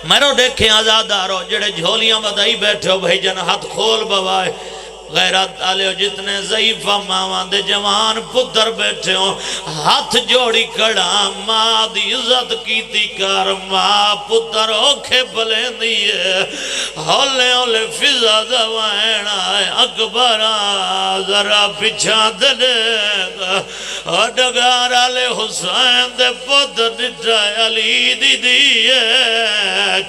میرو دیکھیں آزادارو جڑے جھولیاں بدائی بیٹھے ہو بھائی جن ہاتھ کھول بوائے غیرت آلے ہو جتنے ضعیفہ ماں دے جوان پتر بیٹھے ہو ہاتھ جوڑی کڑا ماں دی عزت کیتی کر ماں پتر اوکھے بلیں دیئے ہولے ہولے فضا دوائن آئے اکبر ذرا پچھا دلے ڈگار آلے حسین دے پتر ڈٹھائے علی دی دیئے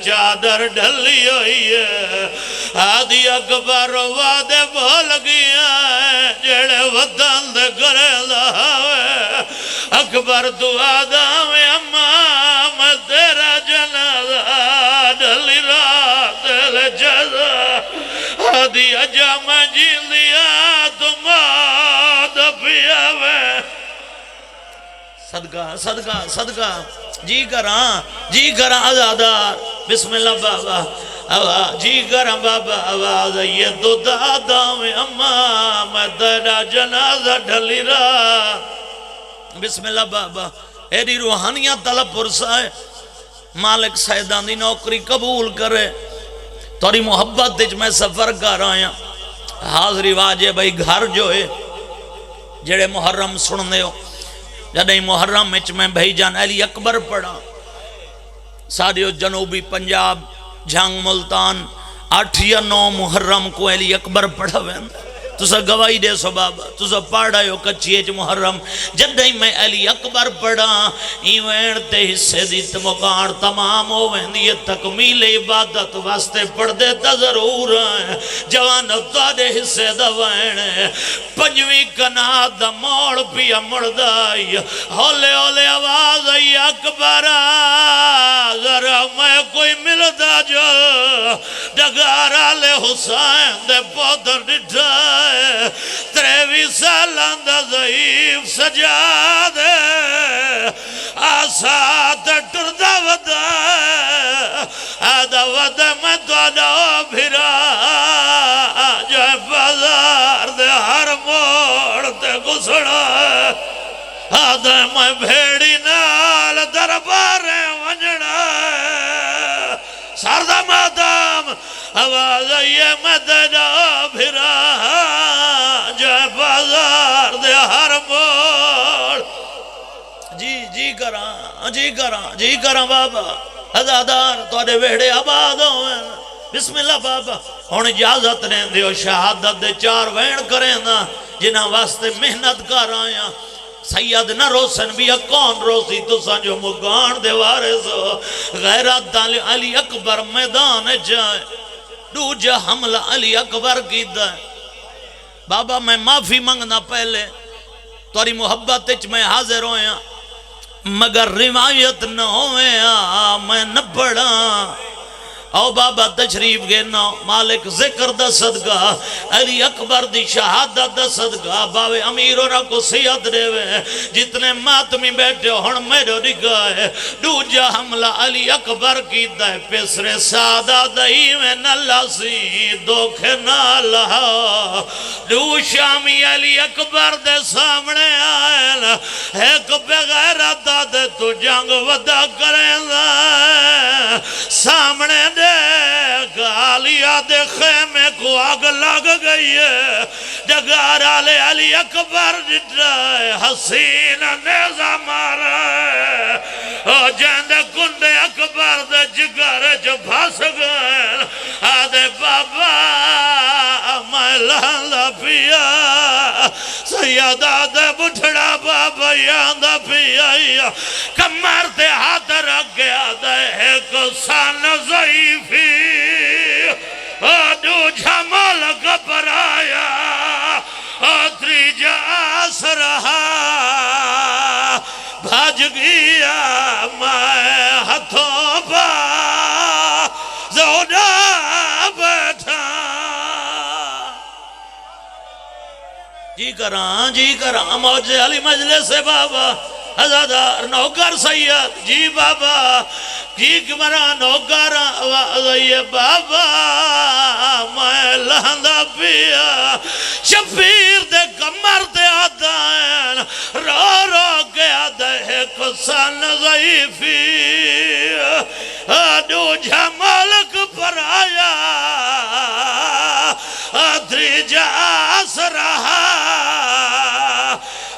چادر ڈھلی ہوئی ہے آدھی اکبر وعدے بھول گیا ہے جڑے وطن دے کرے داوے اکبر دعا داوے اماں میں تیرا جنازہ ڈھلی رات لے جزا آدھی اجا میں جیل دیا تم آدھ پیاوے صدقہ صدقہ صدقہ جی کراں آزادار بسم اللہ بابا جی کراں بابا آواز یہ دو دادا میں اماں میں تیرا جنازہ ڈھلی رہا بسم اللہ بابا ایڈی روحانیاں طلب پرسائے مالک سیدان دی نوکری قبول کرے توری محبت دیج میں سفر کر آیا حاضری واجے بھائی گھر جو ہے جڑے محرم سننے ہو جدہیں محرم اچ میں بھائی جان علی اکبر پڑھا ساڑھیو جنوبی پنجاب جھانگ ملتان 8 یا 9 محرم کو علی اکبر پڑھا وین تو سا گواہی دے سو بابا تو سا پاڑھا یو کچی اچ محرم جدہیں میں علی اکبر پڑھا ایوین تے حصے دیت مقار تمام ہو وین یہ تکمیل عبادت واسطے پڑھ دیتا ضرور ہے جوان اتارے حصے دوائن پنجوی کناد موڑ پیا مردائی ہولے ہولے آواز ای اکبر ذرا میں کوئی ملتا جو ڈگارا لے حسین دے پودر ڈٹھائے 23 سالان دا ضعیف سجا دے آسات ٹردہ ودا آدھا ودا میں دوڑا بھرا جو بازار دے ہر موڑ تے گسڑا آدھا میں بھیڑی نال دربارے ونجڑا سردہ مادام آواز یہ میں دینا بھرا جو بازار دے ہر موڑ جی کراں بابا ہزادار توڑے ویڑے آباد ہوئے بسم اللہ بابا ہون اجازت رہیں دیو شہادت دے 4 وین کریں نا جنہ واسطے محنت کر آیا سید نہ روسن بھی کون روسی تو سانجو مگان دے وارث غیرت علی اکبر میدان جائے دوجہ حملہ علی اکبر کی دائے بابا میں معافی منگنا پہلے توری محبت اچ میں حاضر ہویا مگر روایت نہ ہویا میں نہ پڑھا او بابا تشریف گینا مالک ذکر دا صدقہ علی اکبر دی شہادت دا صدقہ باوے امیروں کو سیاد دے وے جتنے ماتمی بیٹھے ہن میرے نگاہ دوجہ حملہ علی اکبر کی دائے پیسرے سادہ دہی میں نہ سی دوکھے نہ لہا دو شامی علی اکبر دے سامنے آئے ایک بغیر دے تو جنگ ودا کریں دائے سامنے دے گالیا دے خیمے کو آگ لگ گئی ہے ڈگارا لے علی اکبر جٹرائے حسین نیزہ مارا ہے جیند کندے اکبر دے جگر جو بھاس گئے آدھے بابا میں لاندہ پیا سیدہ دے بٹھڑا بابا یاندہ پیا کمر دے ہاتھ رکھ گیا دے ایک سان ضعیفی دو جھمال گبر آیا تریجہ آس رہا بھاج گیا میں ہتھوں پا زودہ بیٹھا جی کراں موجے علی مجلس سے بابا ہزادار نوکر سید جی بابا ٹھیک مرا نوکر آواز یہ بابا میں لاندہ پیا شفیر دے کمر دے آدھائن رو رو کے آدھے ایک سن ضعیفی دوجہ ملک پر آیا تریجہ رہا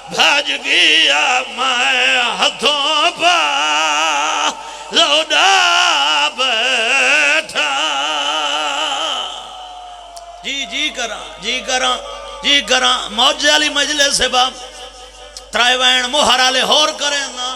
بھاج گیا میں ہتھوں پا لوڈا بیٹھا جی کراں موجہ علی مجلس سے باپ ترائے وین محرالے ہور کریں نا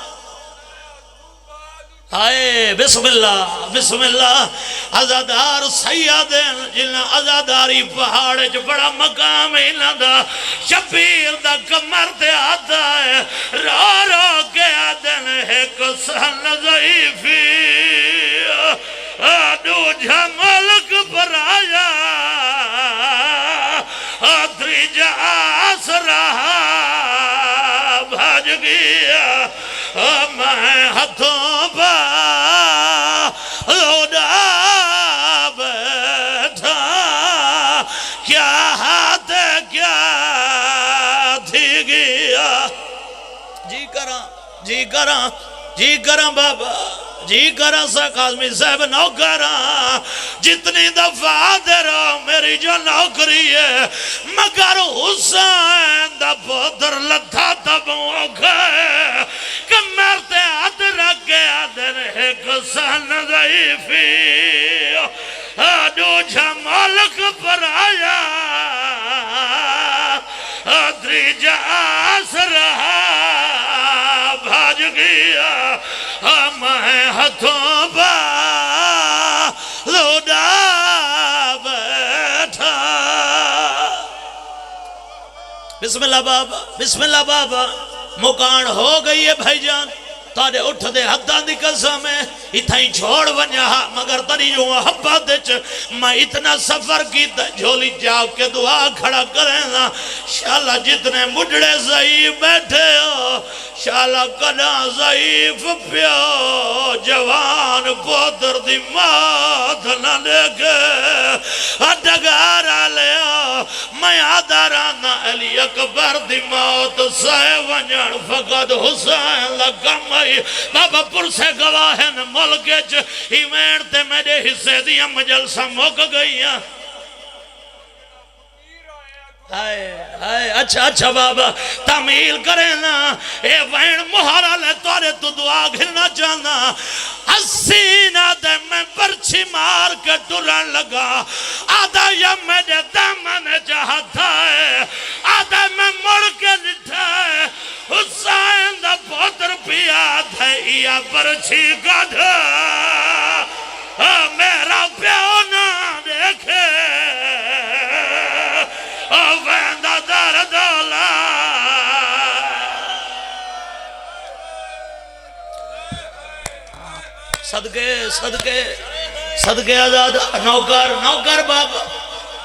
آئے بسم اللہ عزادار سیادین جنہاں عزاداری پہاڑے جو بڑا مقام ہی دا شبیر دا کمر تے آتا ہے رو رو کے آدن ایک سن ضعیفی دوجہ ملک پر آیا تریجہ رہا بھاج گیا میں ہتھوں پا لوڈا بیٹھا کیا ہاتھ کیا تھی گیا جی کراں بابا جی کراں ساکھ آزمی صاحب نوکراں جتنی دفعہ درہ میری جو نوکری ہے مگر حسین دا پودر لتھا تب ہو گئے کہ مرتے ہاتھ رکھ گیا دن ایک سن ضعیفی دوجہ ملک پر آیا تریجہ رہا بھاج گیا میں ہتھوں پا لوڈا بیٹھا بسم اللہ بابا مکان ہو گئی ہے بھائی جان تارے اٹھ دے حدان دی قسم ہے اتھائی چھوڑ ونیا مگر تری جو محبت میں اتنا سفر کیتا جھولی جاگ کے دعا کھڑا کریں نا شاءاللہ جتنے مڈڑے ضعیف بیٹھے ہو شاءاللہ کنا ضعیف پیو جوان پودر دی موت نہ دیکھے ڈگارا لیا میں آدارانا علی اکبر دی موت سائے ونجن فقط حسین لگم بابا پرسے گواہن ملکے ہی وینٹے میرے حصے دیا مجلسہ موک گئی ہیں اچھا بابا تعمیل کریں نا اے وین محرہ لے توارے تو دعا گھرنا چاہنا حسینہ دے میں پرچھی مار کے ٹران لگا آدھا یا میرے دامن چاہتا ہے آدھا میں مڑ کے لٹھا ہے حسین دا پوتر پیا تھے یا پرچھی گدھا میرا پیو نہ دیکھے ویندہ در دولا صدقے آزاد نوکر بابا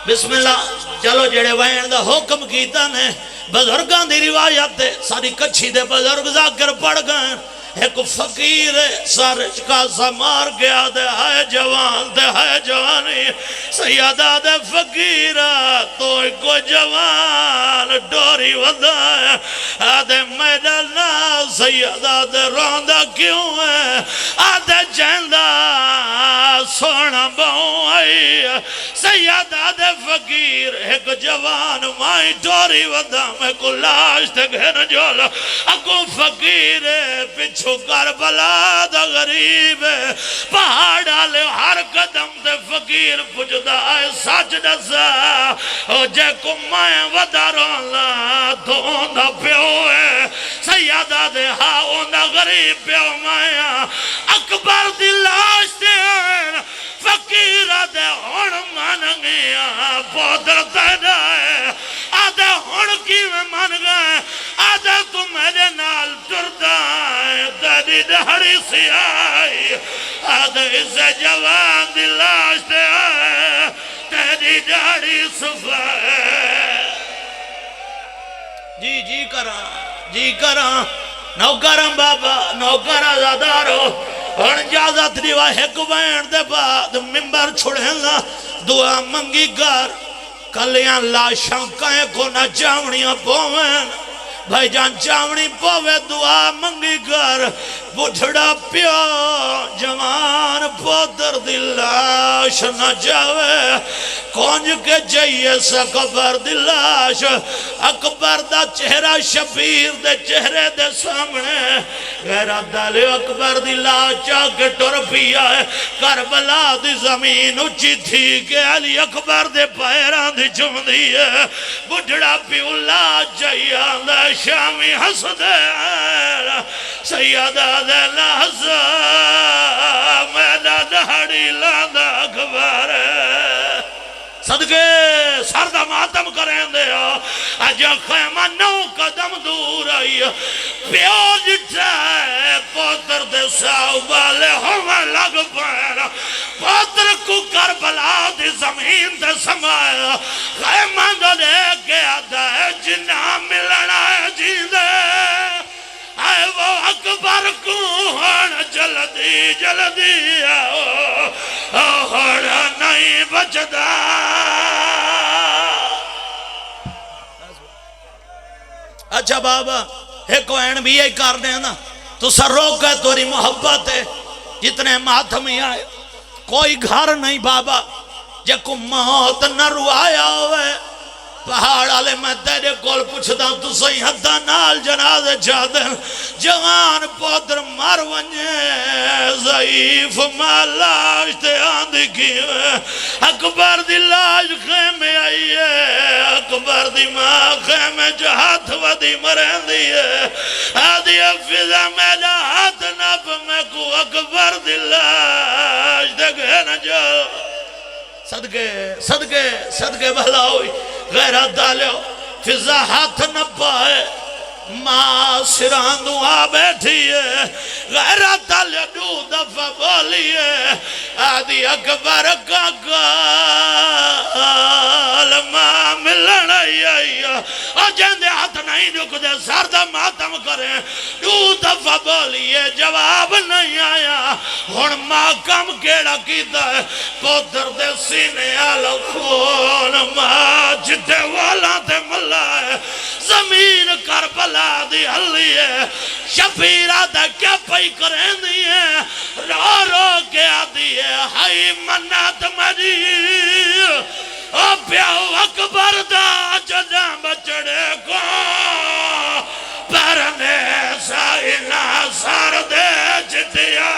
بسم اللہ چلو جڑے ویندہ حکم کیتا نے بزرگاں دی روایت ساری کچھی دے بزرگ ذاکر پڑھ گئے ایک فقیر سر چکاسا مار گیا دے ہائے جوانی سیادہ دے فقیرہ تو ایک جوان ڈوری ودائے آدھے میڈا نا سیادہ دے روندہ کیوں ہے آدھے جیندہ سونا بہوں آئی سیادہ دے فقیر ایک جوان مائی ڈوری ودائے میں کو لاش تے گھر جولا اکو فقیر پچھو کربلا دا غریب پہاڑ ڈالے ہر قدم دے فقیر پجدہ آئے سچ دسا جے کو میں وداروں لا دون دا پیو ہے سیادہ دے ہاؤں دا غریب پیو مایا اکبر دی لاش دے فقیر دے ہون مانگیا پودر تیرائے آدھے ہون کی میں مان گئے آدھے تو میرے نال ٹردائے تیری دہڑی سی آئی آدھے اسے جوان دی لاش دے آئے تیری دہڑی صفائے جی کراں نوکراں بابا نوکراں زادارو اور اجازت دیوا ایک وین دے بعد ممبر چھڑینا دعا منگی کر کلیاں لاشاں کہیں کو نہ جاونیاں پوین بھائی جان چاونی پوے دعا منگی کر بڑھڑا پیو جوان پوتر دلاش نہ جاوے کونج کے جائیے سا قبر دلاش اکبر دا چہرہ شبیر دے چہرے دے سامنے غیرہ دالے اکبر دلاش چاکے ٹر پیا ہے کربلا دی زمین اچھی تھی کہ علی اکبر دے پیران دی چم دیئے بڑھڑا پیو لا جائیے اندہ شامی حسد سیدہ دے لحظہ میدہ دہڑی لاندہ اکبر صدقے سردہ ماتم کریں دے اجا خیمہ 9 قدم دور آئی پیو جٹھا ہے پوتر دے ساؤ بالے ہوئے لگ پائے پوتر کو کربلا دی زمین دے سمایا خیمہ دے کے آدھا ہے جنہ ملنا ہے جیدے آئے وہ اکبر کو ہن جلدی جلدی آؤ ہن نہیں بچدا اچھا بابا ایک وین بھی یہی کر دیں نا تو سر روک ہے توری محبت ہے جتنے ماتمی آئے کوئی گھر نہیں بابا جے کو موت نہ روایا ہوئے پہاڑ آلے میں تیرے کول پوچھتا تو صحیح حدہ نال جنازے چاہدن جوان پودر مر ونجے ضعیف مالاش تے آندھی کیوے اکبر دی لاش خیمے آئیے اکبر دی ماں خیمے جو ہاتھ ودی مرین دیئے آدھی افضہ میرا ہاتھ نپ میں کو اکبر دی لاش دکھے نہ جو صدقے صدقے صدقے بھلا ہوئی غیرہ ڈالیو فضا ہاتھ نہ پائے ماں سران دعا بیٹھی ہے غیرہ ڈالیو 2 دفعہ بولی ہے آدھی اکبر کا گال ماں ملن آئی اور جہندے ہاتھ نہیں رک دے سردہ ماتم کریں 2 دفعہ بولی ہے جواب نہیں آیا ہن ماں کم کیڑا کیتا ہے پوتر دے سینے آلو خون ماں جتے والا تے ملا ہے زمین کربلا دی حلی ہے شفیرہ دا کیا پئی کریں دی ہے رو رو کے آدھی ہے ہائی منات مجی او پیاو اکبر دا جدہ بچڑے کو پرنے سائنہ سر دے جتیا